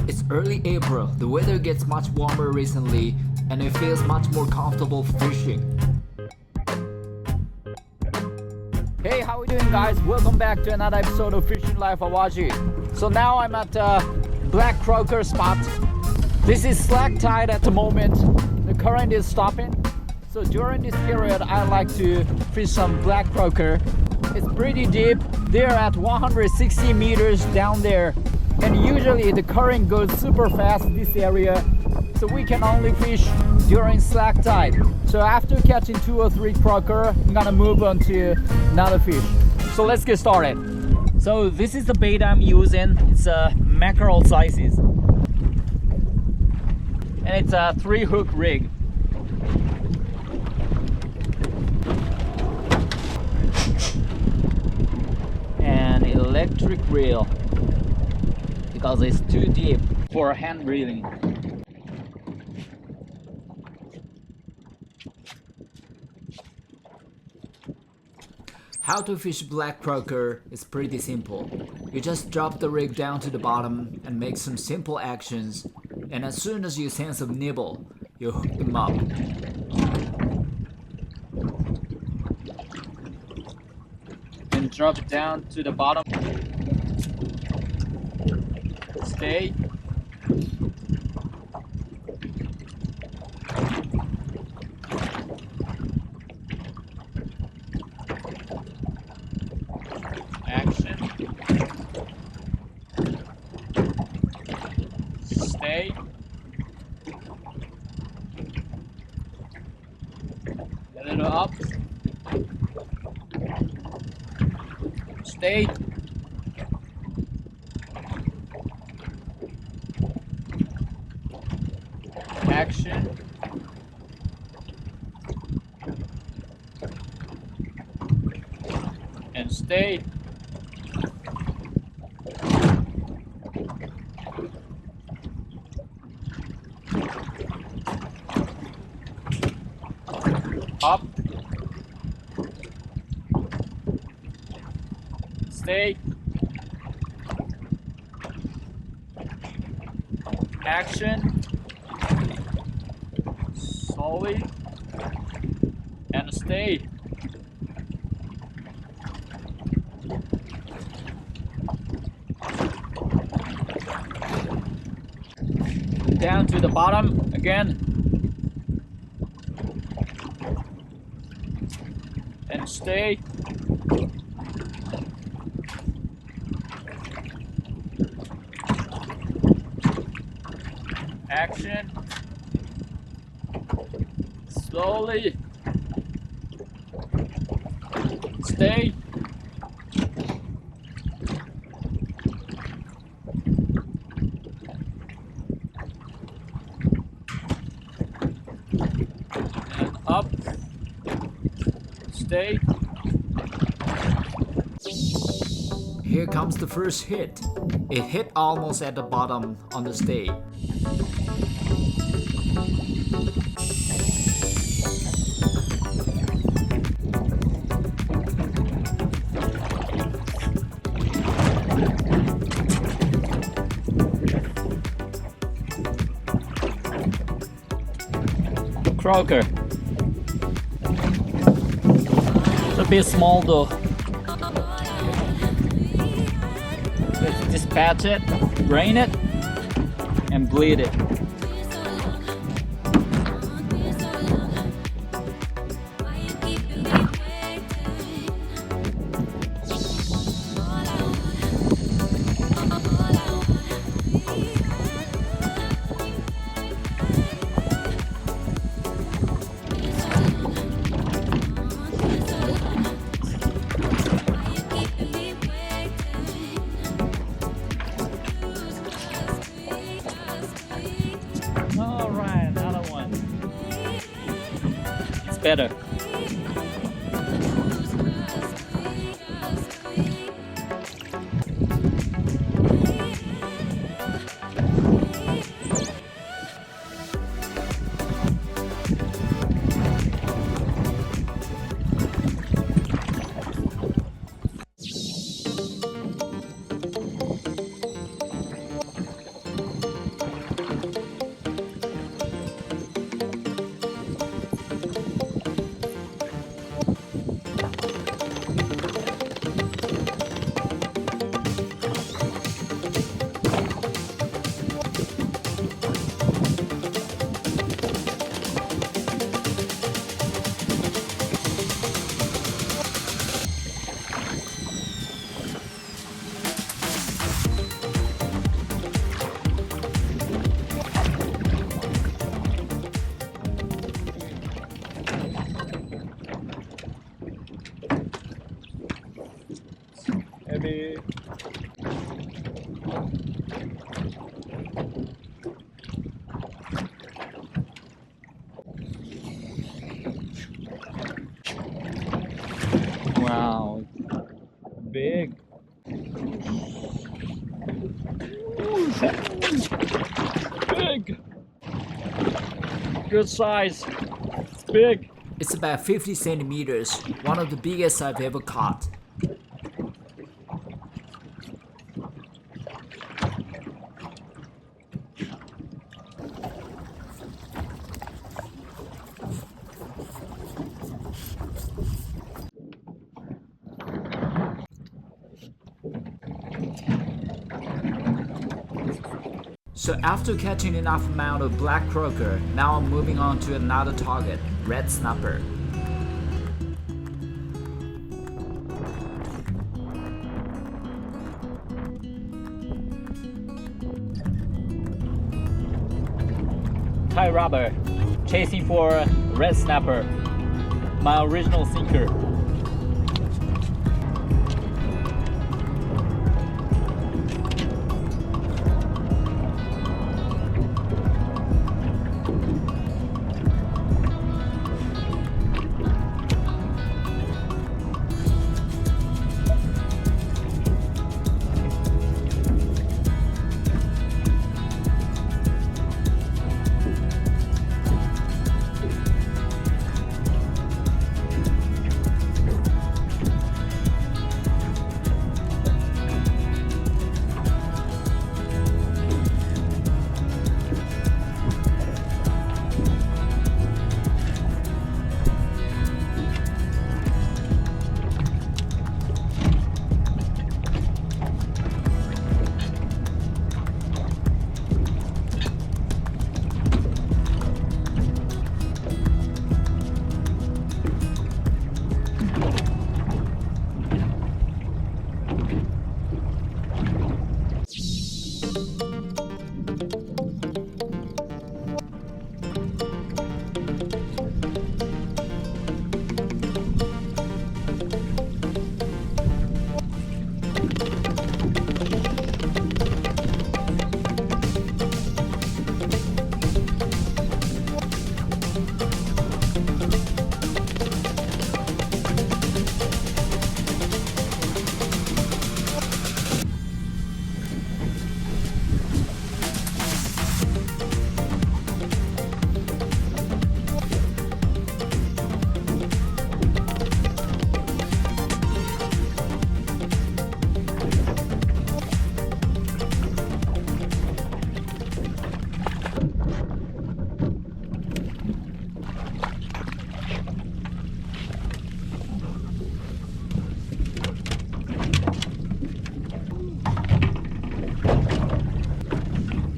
It's early April, the weather gets much warmer recently and it feels much more comfortable fishing. Hey, how are we doing guys? Welcome back to another episode of Fishing Life Awaji. So now I'm at black croaker spot. This is slack tide at the moment. The current is stopping. So during this period I like to fish some black croaker. It's pretty deep. They're at 160 meters down there. And usually the current goes super fast in this area. So we can only fish during slack tide. So after catching 2 or 3 croaker, I'm gonna move on to another fish. So let's get started. So this is the bait I'm using. It's a mackerel sizes. And it's a 3-hook rig. And electric reel because it's too deep for hand reeling. How to fish black croaker is pretty simple. You just drop the rig down to the bottom and make some simple actions, and as soon as you sense a nibble, you hook them up. And drop it down to the bottom. Stay. Action. Stay. A little up. Stay. Action. And stay. Up. Stay. Action. Slowly. And stay. Down to the bottom again. And stay. Action. Slowly. Stay. And up. Stay. Here comes the first hit. It hit almost at the bottom on the stay. Croaker. It's a bit small though. Let's dispatch it, drain it, and bleed it. sushi. Wow, big. Big. Good size. Big. It's about 50 centimeters, one of the biggest I've ever caught. So after catching enough amount of black croaker, now I'm moving on to another target, red snapper. Thai rubber, chasing for red snapper, my original sinker.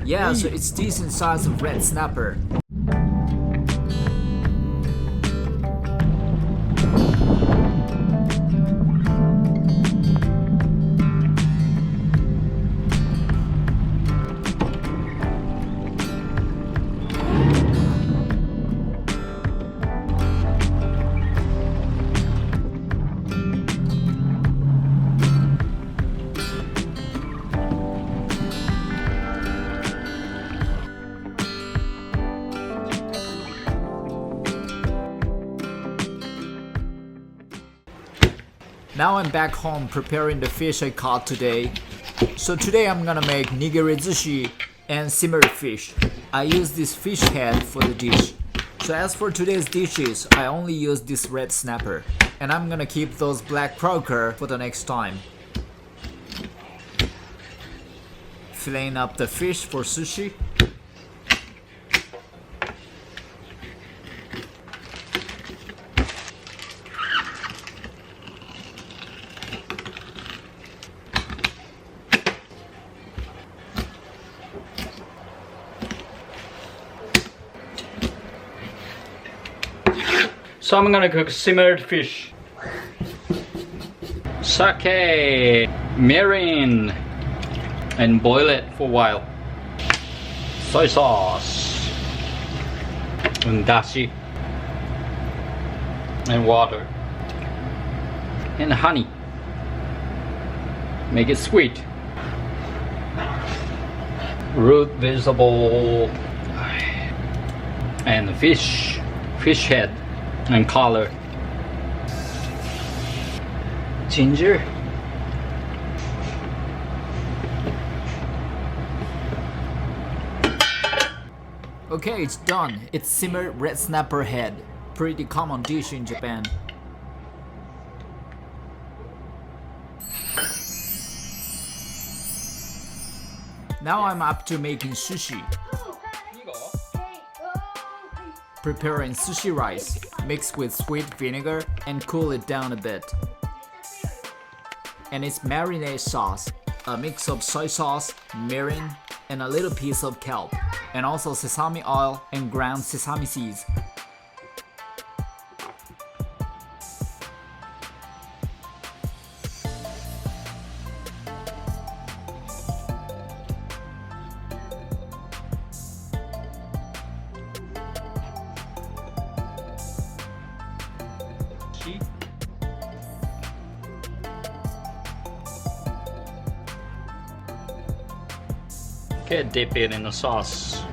Yeah, so it's decent size of red snapper. Now I'm back home preparing the fish I caught today. So today I'm gonna make nigiri sushi and simmered fish. I use this fish head for the dish. So as for today's dishes, I only use this red snapper. And I'm gonna keep those black croaker for the next time. Filleting up the fish for sushi. So I'm gonna cook simmered fish. Sake, mirin, and boil it for a while. Soy sauce, and dashi, and water, and honey. Make it sweet. Root vegetable and fish head and color. Ginger. Okay, it's done. It's simmered red snapper head. Pretty common dish in Japan. Now I'm up to making sushi. Preparing sushi rice, mixed with sweet vinegar and cool it down a bit. And its marinade sauce, a mix of soy sauce, mirin, and a little piece of kelp, and also sesame oil and ground sesame seeds. Okay, dip it in the sauce.